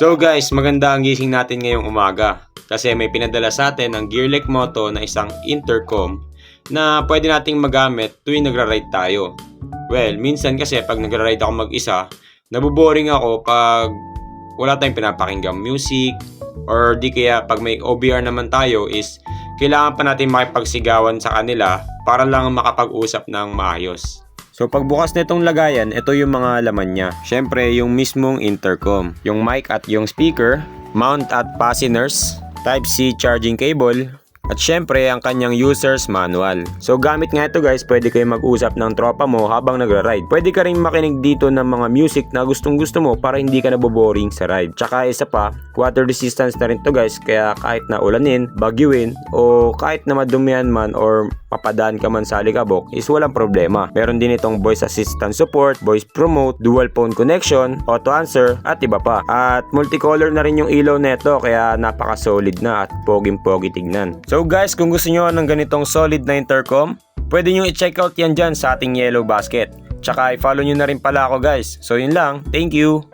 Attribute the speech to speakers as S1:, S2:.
S1: So guys, maganda ang gising natin ngayong umaga kasi may pinadala sa atin ang Gearlek Moto na isang intercom na pwede nating magamit tuwing nagra-ride tayo. Well, minsan kasi pag nagra-ride ako mag-isa, naboboring ako pag wala tayong pinapakinggang music or di kaya pag may OBR naman tayo is kailangan pa natin makipagsigawan sa kanila para lang makapag-usap ng maayos. So pagbukas nitong lagayan, ito yung mga laman niya. Syempre yung mismong intercom, yung mic at yung speaker, mount at fasteners, Type-C charging cable, at syempre ang kanyang user's manual. So gamit nga ito guys, pwede kayo mag-usap ng tropa mo habang nagra-ride. Pwede ka rin makinig dito ng mga music na gustong gusto mo para hindi ka naboboring sa ride. Tsaka isa pa, water resistance na rin to guys, kaya kahit na ulanin, bagyuin, o kahit na madumihan man or papadaan ka man sa alikabok is walang problema. Meron din itong voice assistant support, voice promote, dual phone connection, auto answer, at iba pa. At multicolor na rin yung ilaw neto kaya napaka-solid na at poging-pogi tignan. So guys, kung gusto nyo ng ganitong solid na intercom, pwede nyo i-check out yan dyan sa ating yellow basket. Tsaka i-follow nyo na rin pala ako guys. So yun lang, thank you!